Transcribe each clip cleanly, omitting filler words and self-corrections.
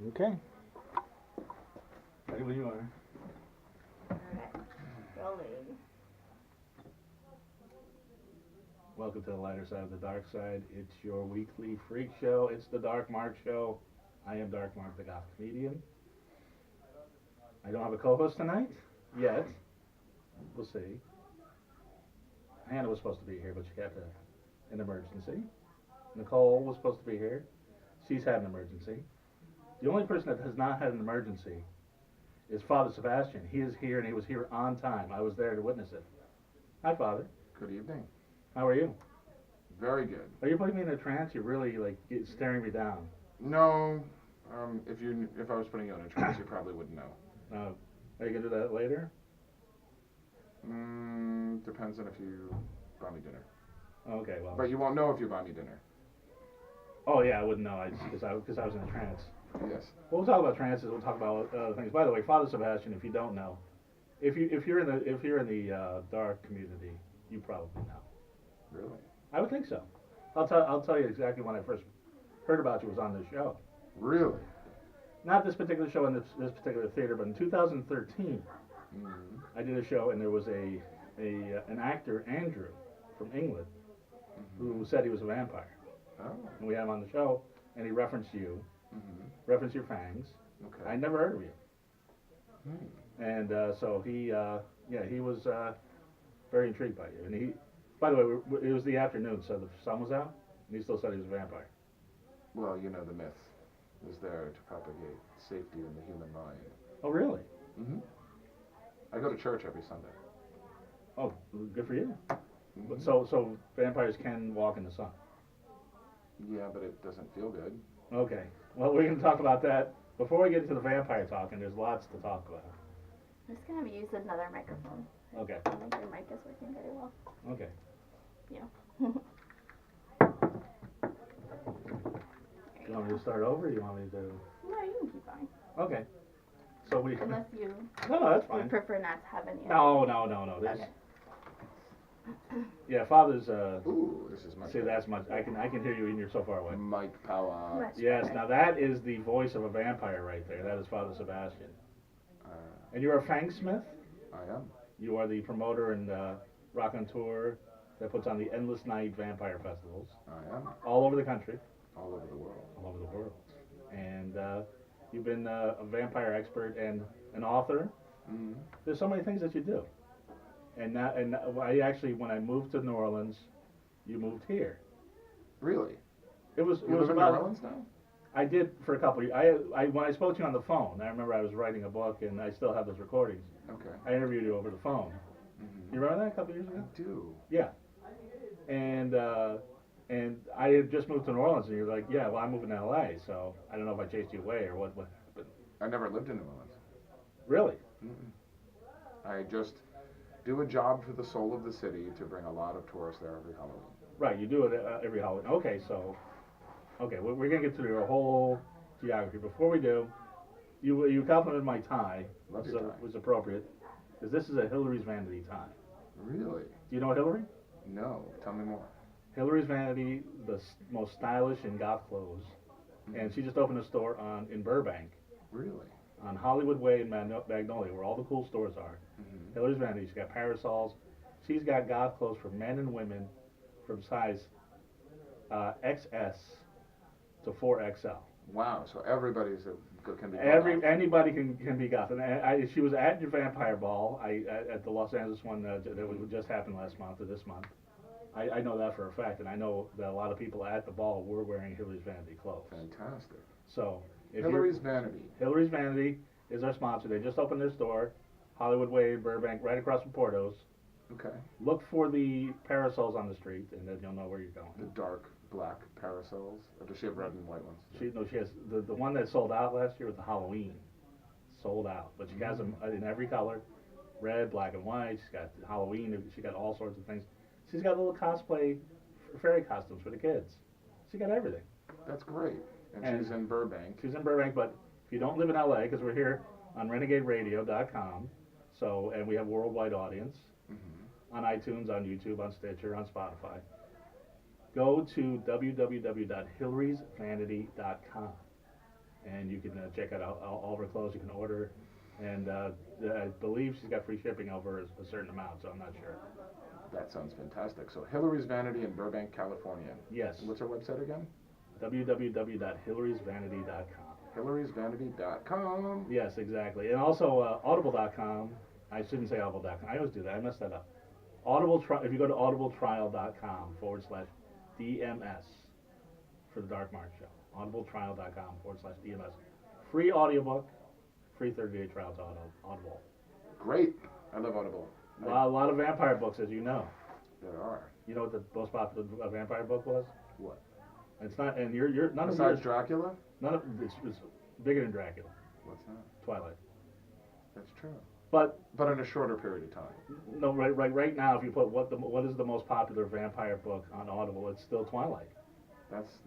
Okay. Ready when you are. Alright. Rolling. Welcome to the lighter side of the dark side. It's your weekly freak show. It's the Dark Mark Show. I am Dark Mark, the goth comedian. I don't have a co-host tonight yet. We'll see. Hannah was supposed to be here, but she got an emergency. Nicole was supposed to be here. She's had an emergency. The only person that has not had an emergency is Father Sebsastiaan. He is here, and he was here on time. I was there to witness it. Hi, Father. Good evening. How are you? Very good. Are you putting me in a trance? You're really staring me down. No, if I was putting you in a trance, you probably wouldn't know. Are you gonna do that later? Depends on if you buy me dinner. Okay, well. But you won't know if you buy me dinner. Oh yeah, I wouldn't know. Because I was in a trance. Yes. We'll talk about trances. We'll talk about other things. By the way, Father Sebsastiaan, if you don't know, if you're in the dark community, you probably know. Really? I would think so. I'll tell you exactly when I first heard about you was on this show. Really? Not this particular show in this particular theater, but in 2013, I did a show and there was an actor, Andrew, from England, who said he was a vampire. Oh. And we had him on the show, and he referenced you, referenced your fangs. Okay. I never heard of you. And so he was very intrigued by you. And he, by the way, it was the afternoon, so the sun was out, and he still said he was a vampire. Well, you know the myth is there to propagate safety in the human mind. Oh, really? I go to church every Sunday. Oh, good for you. So vampires can walk in the sun. Yeah, but it doesn't feel good. Okay. Well, we're going to talk about that. Before we get into the vampire talk, and there's lots to talk about. I'm just gonna use another microphone. Okay. I think your mic is working very well. Okay. Yeah. You want me to start over, or you want me to? No, you can keep going. Okay. So we. Unless you No, that's would fine. prefer not to have any. No. This. Okay. Yeah, Father's. Ooh, this is much See, better. that's much. I can hear you, and you're so far away. Mic power. Much Yes. better. Now that is the voice of a vampire right there. That is Father Sebsastiaan. And you're a fangsmith. I am. You are the promoter and raconteur that puts on the Endless Night Vampire Festivals I am. all over the country, All over the world. all over the world. And you've been a vampire expert and an author. There's so many things that you do. And I actually, when I moved to New Orleans, you moved here. Really? It was You live in New about. Orleans now? I did for a couple of years. When I spoke to you on the phone, I remember I was writing a book, and I still have those recordings. Okay. I interviewed you over the phone. You remember that a couple of years ago? I do. Yeah. And I had just moved to New Orleans, and you're like, yeah, well, I'm moving to L.A., so I don't know if I chased you away or what happened. I never lived in New Orleans. Really? I just do a job for the soul of the city to bring a lot of tourists there every Halloween. Right, you do it every Halloween. Okay, we're going to get to your whole geography. Before we do, you complimented my tie, Love which your tie. was appropriate, because this is a Hillary's Vanity tie. Really? Do you know Hillary? No. Tell me more. Hillary's Vanity, the most stylish in goth clothes, and she just opened a store in Burbank, Really? on Hollywood Way in Magnolia, where all the cool stores are. Hillary's Vanity. She's got parasols. She's got goth clothes for men and women from size XS to 4XL. Wow. So everybody's can be. Anybody can be goth. And she was at your vampire ball. At the Los Angeles one that just happened last month or this month. I know that for a fact, and I know that a lot of people at the ball were wearing Hillary's Vanity clothes. Fantastic. So Hillary's Vanity. Hillary's Vanity is our sponsor. They just opened their store, Hollywood Way, Burbank, right across from Porto's. Okay. Look for the parasols on the street, and then you'll know where you're going. The dark black parasols. Or does she have red and white ones? She has the one that sold out last year was the Halloween, sold out. But she has them in every color, red, black, and white. She's got Halloween. She got all sorts of things. She's got little cosplay fairy costumes for the kids. She got everything. That's great. And she's in Burbank. She's in Burbank, but if you don't live in LA, because we're here on RenegadeRadio.com, and we have a worldwide audience on iTunes, on YouTube, on Stitcher, on Spotify. Go to www.hillarysvanity.com and you can check out all of her clothes. You can order, and I believe she's got free shipping over a certain amount, so I'm not sure. That sounds fantastic. So Hillary's Vanity in Burbank, California. Yes. What's her website again? www.hillarysvanity.com. hillarysvanity.com. Yes, exactly. And also audible.com. I shouldn't say audible.com. I always do that. I messed that up. If you go to audibletrial.com/DMS for the Dark Mark Show. audibletrial.com/DMS. Free audiobook, free 30-day trial to Audible. Great. I love Audible. A lot of vampire books, as you know. There are. You know what the most popular vampire book was? What? It's not, and you're none Besides of Dracula? none of it's bigger than Dracula. What's that? Twilight. That's true. But in a shorter period of time. no, right now, if you put what is the most popular vampire book on Audible, it's still Twilight. That's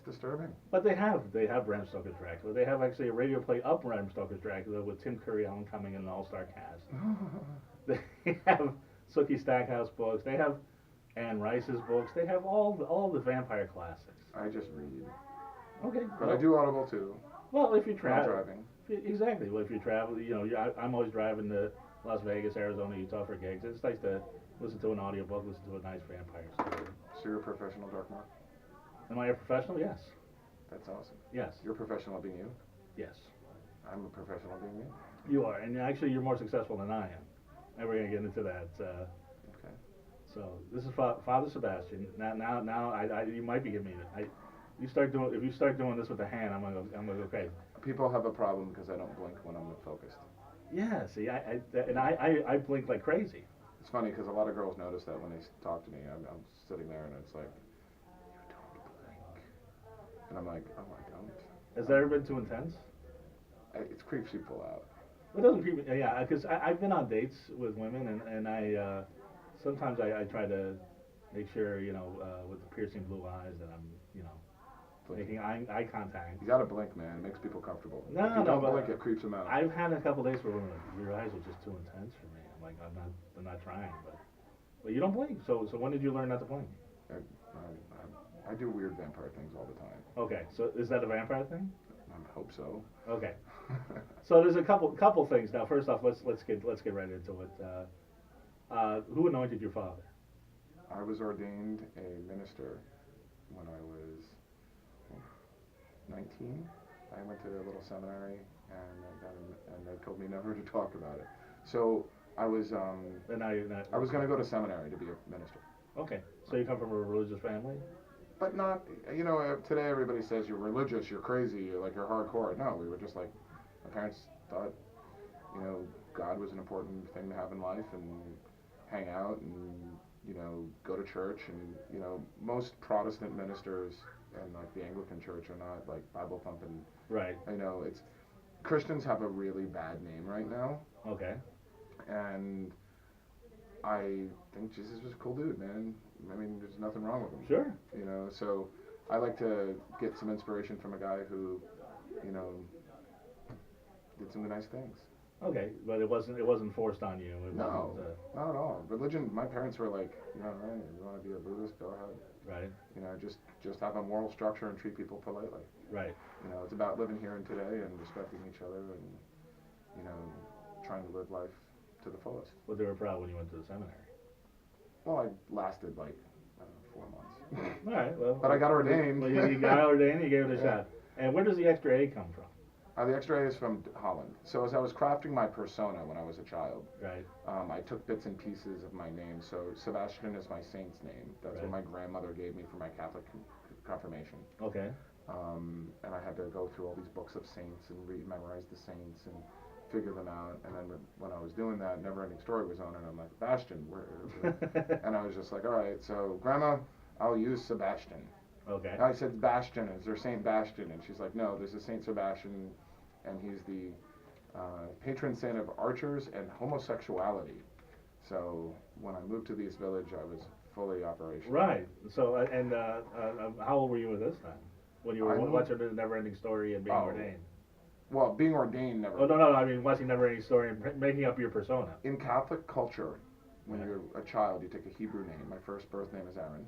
disturbing. But they have Bram Stoker's Dracula. They have actually a radio play of Bram Stoker's Dracula with Tim Curry, Alan Cumming, and an all-star cast. They have Sookie Stackhouse books. They have Anne Rice's books. They have all the vampire classics. I just read. Okay. But I do Audible too. Well, if you While travel. driving. Exactly. Well, if you travel, I'm always driving to Las Vegas, Arizona, Utah for gigs. It's nice to listen to an audiobook, listen to a nice vampire story. So you're a professional, Dark Mark? Am I a professional? Yes. That's awesome. Yes. You're a professional at being you? Yes. I'm a professional at being me. You are, and actually, you're more successful than I am. And we're gonna get into that. Okay. So this is Father Sebsastiaan. Now, you might be giving me it. If you start doing this with the hand, I'm gonna go okay. People have a problem because I don't blink when I'm focused. Yeah. See, I blink like crazy. It's funny because a lot of girls notice that when they talk to me. I'm sitting there and it's like, you don't blink, and I'm like, oh, I don't. Has that ever been too intense? It creeps people out. It doesn't creep me. Yeah, because I've been on dates with women, and I sometimes I try to make sure with the piercing blue eyes that I'm making eye contact. You gotta blink, man. It makes people comfortable. No, if you don't but blink, it creeps them out. I've had a couple days where women are like, your eyes are just too intense for me. I'm like, I'm not trying, but you don't blink. So when did you learn not to blink? I do weird vampire things all the time. Okay, so is that a vampire thing? I hope so. Okay. So there's a couple things now. First off, let's get right into it. Who anointed your father? I was ordained a minister when I was 19. I went to a little seminary and they told me never to talk about it. So I was And now you're not. I was going to go to seminary to be a minister. Okay, so you come from a religious family? But not, today everybody says you're religious, you're crazy, you're hardcore. No, we were just like, my parents thought, God was an important thing to have in life and hang out and, go to church. And, most Protestant ministers and like the Anglican church are not like Bible thumping. Right. Christians have a really bad name right now. Okay. And I think Jesus was a cool dude, man. I mean, there's nothing wrong with him. Sure. So I like to get some inspiration from a guy who, did some nice things. Okay, but it wasn't forced on you. No, not at all. Religion. My parents were like, right, you want to be a Buddhist, go ahead. Right. Just have a moral structure and treat people politely. Right. It's about living here and today and respecting each other and, trying to live life to the fullest. But they were proud when you went to the seminary. Well, I lasted 4 months. All right. Well. But I got ordained. Well, you got ordained. You gave it a shot. And where does the extra A come from? The extra A is from Holland. So as I was crafting my persona when I was a child, right. I took bits and pieces of my name. So Sebastiaan is my saint's name. That's what my grandmother gave me for my Catholic confirmation. Okay. And I had to go through all these books of saints and memorize the saints and figure them out. And then when I was doing that, Neverending Story was on, and I'm like, Bastion, where? And I was just like, all right, so Grandma, I'll use Sebastiaan. Okay. I said, Bastion, is there Saint Bastion? And she's like, no, there's a Saint Sebastiaan, and he's the patron saint of archers and homosexuality. So when I moved to the East Village, I was fully operational. Right. So, and how old were you at this time? When you were watching the Neverending Story and being ordained? Well, being ordained never. Oh, no, I mean watching Neverending Story and making up your persona. In Catholic culture, when you're a child, you take a Hebrew name. My first birth name is Aaron.